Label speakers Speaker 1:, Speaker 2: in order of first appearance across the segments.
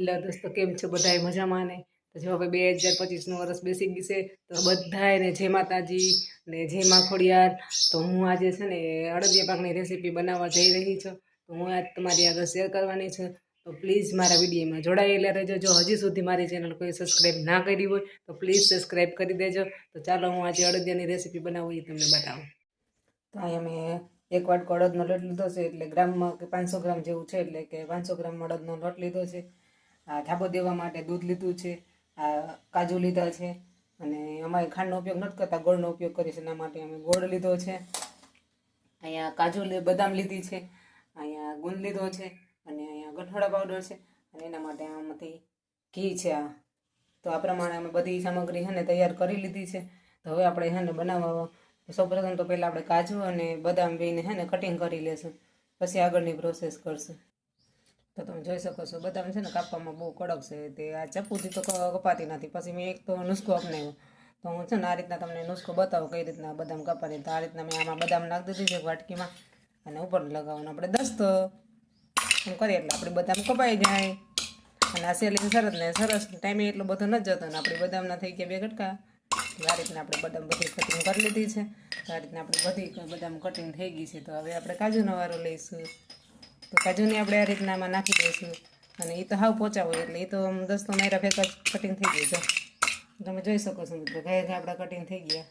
Speaker 1: Hello દોસ્તો, કેમ છો બધાય મજામાં ને? તો જો હવે 2025નું વર્ષ બેસી ગયું છે, તો બધાયને જય માતાજી ને જય માં ખોડિયાર. તો હું આજે છે ને અડદિયા પાકની રેસીપી બનાવવા જઈ રહી છું. તો હું આજ તમારી આગળ શેર કરવાની છું. તો પ્લીઝ મારા વિડીયોમાં જોડાયેલા રહેજો. જો હજી સુધી મારી ચેનલ કોઈ સબસ્ક્રાઈબ ના કરી હોય તો પ્લીઝ સબસ્ક્રાઈબ કરી દેજો. તો ચાલો હું આજે અડદિયાની રેસીપી બનાવું એ તમને બતાવું. તો અહીંયા મેં એક વાટકો અડદનો લોટ લીધો છે, એટલે ગ્રામમાં કે 500 ગ્રામ જેવું છે, એટલે કે 500 ગ્રામ અડદનો લોટ લીધો છે. આ ધાબો દેવા માટે દૂધ લીધું છે, આ કાજુ લીધા છે, અને અમારે ખાંડનો ઉપયોગ નથી કરતા, ગોળનો ઉપયોગ કરીશ. એના માટે અમે ગોળ લીધો છે. અહીંયા કાજુ બદામ લીધી છે, અહીંયા ગુંદ લીધો છે, અને અહીંયા ગઠોડા પાવડર છે, અને એના માટે આમાંથી ઘી છે. તો આ પ્રમાણે અમે બધી સામગ્રી છે ને તૈયાર કરી લીધી છે. તો હવે આપણે છે ને બનાવવા સૌપ્રથમ તો પહેલાં આપણે કાજુ અને બદામ બેને છે ને કટિંગ કરી લેશું, પછી આગળની પ્રોસેસ કરશું. તો તમે જોઈ શકો છો બદામ છે ને કાપવામાં બહુ કડક છે, તે આ ચપ્પુથી તો કપાતી નથી. પછી મેં એક તો નુસ્ખો અપનાવ્યો, તો હું છે ને આ રીતના તમને નુસ્ખો બતાવું કઈ રીતના બદામ કપાતી. તો આ રીતના મેં આમાં બદામ નાખી દીધી છે વાટકીમાં, અને ઉપર લગાવવાનું આપણે દસ્તો એમ કરીએ એટલે આપણી બદામ કપાઈ જાય. અને આ સેલિંગ સરસ ટાઈમે એટલો બધો ન જતો, ને આપણી બદામના થઈ ગયા 2 કટકા. આ રીતના આપણે બદામ બધી કટિંગ કરી લીધી છે. તો આ રીતના આપણી બધી બદામ કટિંગ થઈ ગઈ છે. તો હવે આપણે કાજુનો વારો લઈશું. તો કાજુને આપણે આ રીતના આમાં નાખી દઈશું, અને એ તો હાવ પોચા હોય એટલે એ તો દસ્તો મારા ભેગા કટિંગ થઈ ગઈ છે. તમે જોઈ શકો છો મિત્રો, ઘાય આપણા કટિંગ થઈ ગયા.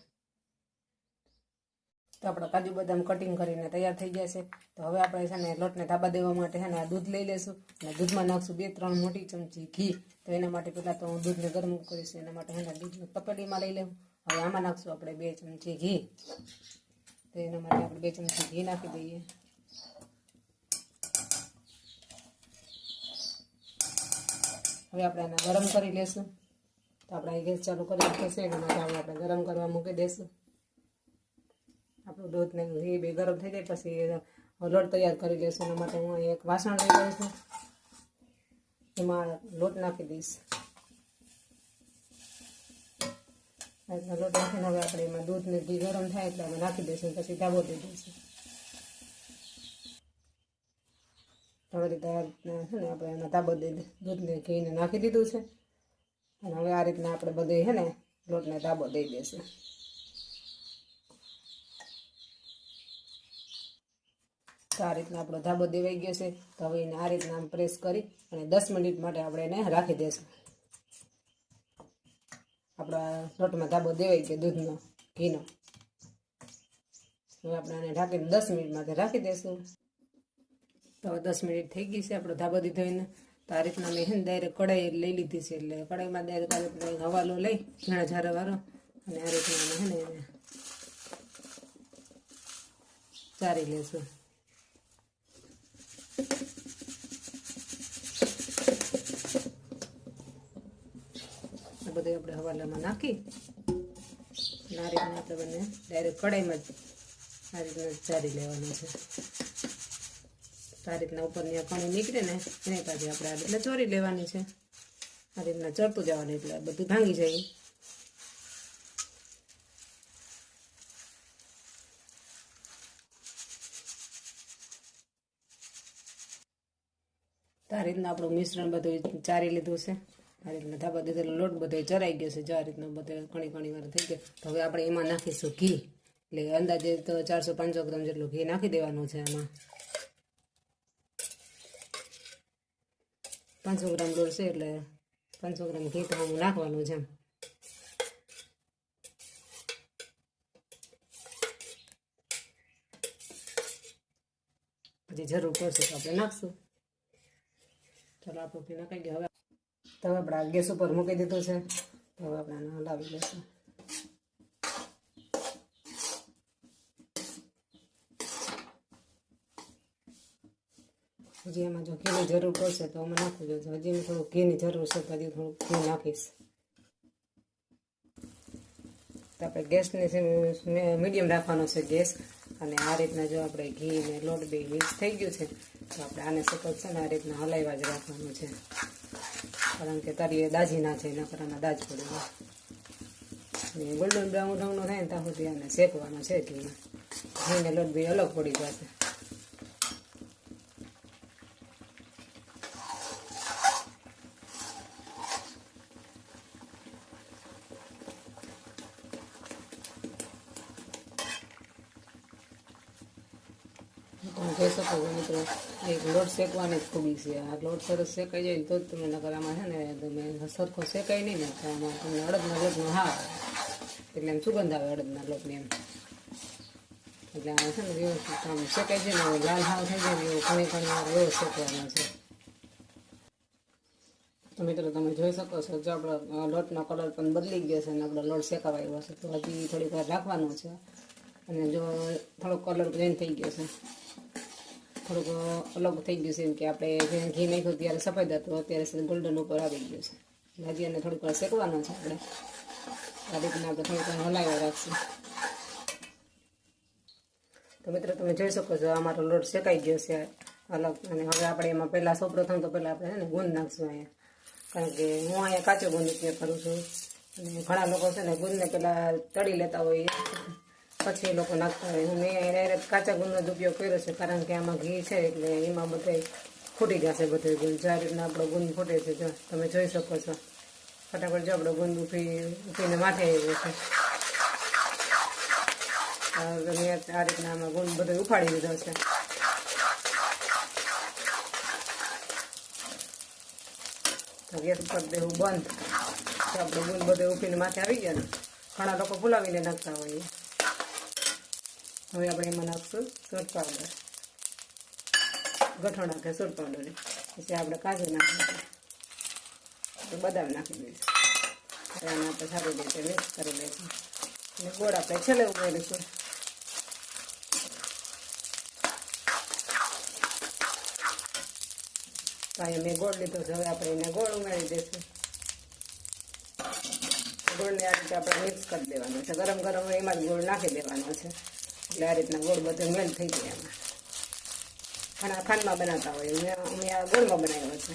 Speaker 1: તો આપણા કાજુ બદામ કટિંગ કરીને તૈયાર થઈ ગયા છે. તો હવે આપણે છે ને લોટને ધાબા દેવા માટે છે ને આ દૂધ લઈ લઈશું, અને દૂધમાં નાખશું 2-3 મોટી ચમચી ઘી. તો એના માટે પહેલાં તો હું દૂધને ગરમ કરીશ, એના માટે છે ને દૂધને તપેલીમાં લઈ લેવું. હવે આમાં નાખશું આપણે 2 ચમચી ઘી. તો એના માટે આપણે 2 ચમચી ઘી નાખી દઈએ. હવે આપણે આને ગરમ કરી લેશું. તો આપણે ગેસ ચાલુ કરી થશે, એના માટે આપણે ગરમ કરવા મૂકી દઈશું. આપણું દૂધ ને ઘી બે ગરમ થઈ જાય પછી લોટ તૈયાર કરી લઈશું. એના માટે હું એક વાસણ લઈ લઉં છું, એમાં લોટ નાખી દઈશ. લોટ નાખીને હવે આપણે એમાં દૂધ ને ઘી ગરમ થાય એટલે અમે નાખી દઈશું, પછી ધાબો દઈ દઈશું. હવે રીતના છે ને આપણે એમાં ધાબો દઈ દૂધને ઘીને નાખી દીધું છે, અને હવે આ રીતના આપણે બધે છે ને લોટને ધાબો દઈ દઈશું. તો આ રીતના આપણો ધાબો દેવાઈ ગયો છે. તો હવે એને આ રીતના આમ પ્રેસ કરી અને 10 મિનિટ માટે આપણે એને રાખી દઈશું. આપણા લોટમાં ધાબો દેવાઈ ગયો દૂધનો ઘીનો. હવે આપણે આને ઢાંકીને 10 મિનિટ માટે રાખી દઈશું. તો 10 મિનિટ થઈ ગઈ છે આપણો ધાબો દીધો એને. તો આ રીતના મેં છે ને ડાયરેક્ટ કઢાઈ લઈ લીધી છે, એટલે કઢાઈમાં ડાયરેક્ટ આ રીતના હવાલો લઈ ઝીણા ઝારાવાળો, અને આ રીતના છે ને એને ચારી લેશું. આ બધું આપણે હવાલામાં નાખી અને આ રીતના આપણે બંને ડાયરેક્ટ કઢાઈમાં જ આ રીતના ચારી લેવાનું છે. આ રીતના ઉપરની આ પાણી નીકળે ને એને પાછી આપણે આ રીતના ચોરી લેવાની છે. આ રીતના ચડતું જવાનું એટલે બધું ભાંગી જાય. તો આ રીતના આપણું મિશ્રણ બધું ચારી લીધું છે. આ રીતના ધાબા દીધેલો લોટ બધો ચરાઈ ગયો છે. જો આ રીતના બધે ઘણી વાર થઈ ગયો. તો હવે આપણે એમાં નાખીશું ઘી. એટલે અંદાજે તો 400-500 ગ્રામ જેટલું ઘી નાખી દેવાનું છે. આમાં 500 ગ્રામ લોટ છે એટલે 500 ગ્રામ ઘી તો આમાં નાખવાનું છે. પછી જરૂર પડશે તો આપણે નાખશું. ચાલો આપણું ઘી નાખાઈ ગયું. હવે તો આપણે ગેસ ઉપર મૂકી દીધું છે. તો હવે આપણે આને હલાવી લઈશું. હજી એમાં જો ઘીની જરૂર પડશે તો અમે નાખી દઈશું. હજી થોડું ઘીની જરૂર છે તો હજી થોડુંક ઘી નાખીશ. તો આપણે ગેસને મીડિયમ રાખવાનો છે ગેસ. અને આ રીતના જો આપણે ઘી ને લોટ બે મિક્સ થઈ ગયું છે, તો આપણે આને સતત છે ને આ રીતના હલાવ્યા જ રાખવાનું છે, કારણ કે તરીએ દાજી ના છે, એના પર આમાં દાજ પડી જાય. ગોલ્ડન બ્રાઉન રંગનો થાય ને ત્યાં સુધી આને શેકવાનો છે ઘીમાં. ઘીને લોટ બે અલગ પડી જશે. જોઈ શકો છો મિત્રો, એક લોટ શેકવાની જ ખૂબી છે. આ લોટ સરસ શેકાઈ જાય ને તો જ તમે નકર આમાં છે ને તમે સરખો શેકાય નહીં ને તો આમાં તમને અડદના લોટનો હા એટલે એમ સુગંધ આવે અડદના લોટની એમ. એટલે આ છે ને વ્યવસ્થિત આમ શેકાઈ જાય ને લાલ હાવ થઈ જાય ને એવું ઘણી વાર એવો શેકવાનો છે. તો મિત્રો તમે જોઈ શકો છો જો આપણો લોટનો કલર પણ બદલી ગયો છે અને આપણો લોટ શેકાવા આવ્યો છે. તો હજી થોડીક વાર રાખવાનો છે. અને જો થોડોક કલર ચેન્જ થઈ ગયો છે, થોડુંક અલગ થઈ ગયું છે, એમ કે આપણે જે ઘી નાખ્યું ત્યારે સફેદ હતું, અત્યારે ગોલ્ડન ઉપર આવી ગયું છે. હજી એને થોડીક વાર શેકવાનો છે આપણે. આ રીતના આપણે થોડીક વાર હલાવ્યા રાખશું. તો મિત્રો તમે જોઈ શકો છો અમારો લોટ શેકાઈ ગયો છે અલગ. અને હવે આપણે એમાં પહેલાં સૌપ્રથમ તો પહેલાં આપણે છે ને ગુંદ નાખશું અહીંયા, કારણ કે હું અહીંયા કાચો ગુંદ ઉપયોગ કરું છું. અને ઘણા લોકો છે ને ગુંદને પહેલાં તળી લેતા હોય પછી એ લોકો નાખતા હોય. મેં ડાયરેક્ટ કાચા ગુંદનો જ ઉપયોગ કર્યો છે, કારણ કે આમાં ઘી છે એટલે એમાં બધે ફૂટી જશે બધું ગુંદ. જે રીતના આપણો ગુંદ ફૂટે છે જો તમે જોઈ શકો છો. ફટાફટ જો આપણો ગુંદ ઉફીને માથે આવ્યો છે. આ રીતના આમાં ગુંદ બધો ઉફાડી દીધો છે. તો ગેસ ઉપર દેવું બંધ. તો આપણો ગુંદ બધો ઉફીને માથે આવી ગયા ને. ઘણા લોકો ફુલાવીને નાખતા હોય. હવે આપણે એમાં નાખશું સૂંઠ પાવડર, ગઠોડા કે સૂંઠ પાવડર. પછી આપણે કાજુ નાખીશું, બદામ નાખી દઈશું. આને આપણે સારી રીતે મિક્સ કરી દઈશું. અને ગોળ આપણે છેલ્લે ઉમેરીશું. તો અહીંયા મેં ગોળ લીધો છે. હવે આપણે એને ગોળ ઉમેરી દઈશું. ગોળને આ રીતે આપણે મિક્સ કરી દેવાનો છે. ગરમ ગરમ એમાં જ ગોળ નાખી દેવાનો છે. એટલે આ રીતના ગોળ બધો મેલ થઈ જાય. એમાં ઘણા ખાંડમાં બનાવતા હોય, અમે આ ગોળમાં બનાવ્યો છે.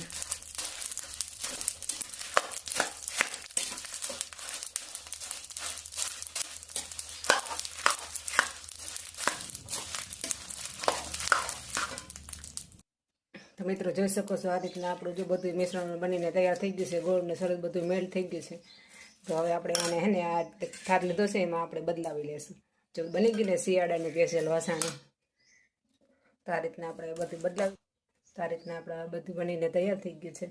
Speaker 1: તો મિત્રો જોઈ શકો છો આ રીતના આપણું જો બધું મિશ્રણ બનીને તૈયાર થઈ ગયું છે. ગોળને સરસ બધું મેલ્ટ થઈ ગયું છે. તો હવે આપણે આને હે ને આ થાર લીધો છે એમાં આપણે બદલાવી લઈશું. જો બની ગયું ને શિયાળાનું સ્પેશિયલ વાસણ. તો આ રીતના આપણે બધું બદલાવી. તો આ રીતના આપણે બધું બનીને તૈયાર થઈ ગયું છે.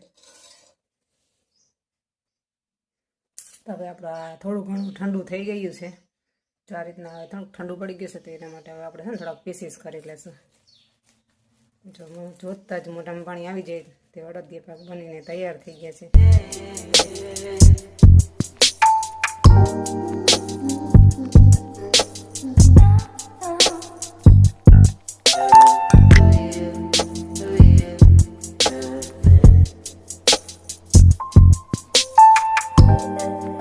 Speaker 1: તો હવે આપણે થોડું ઘણું ઠંડુ થઈ ગયું છે. જો આ રીતના થોડુંક ઠંડુ પડી ગયું છે તો એના માટે હવે આપણે છે ને થોડાક પીસીસ કરી લઈશું. જો જોતા જ મોઢામાં પાણી આવી જાય તે અડદિયા પાક બનીને તૈયાર થઈ ગયા છે.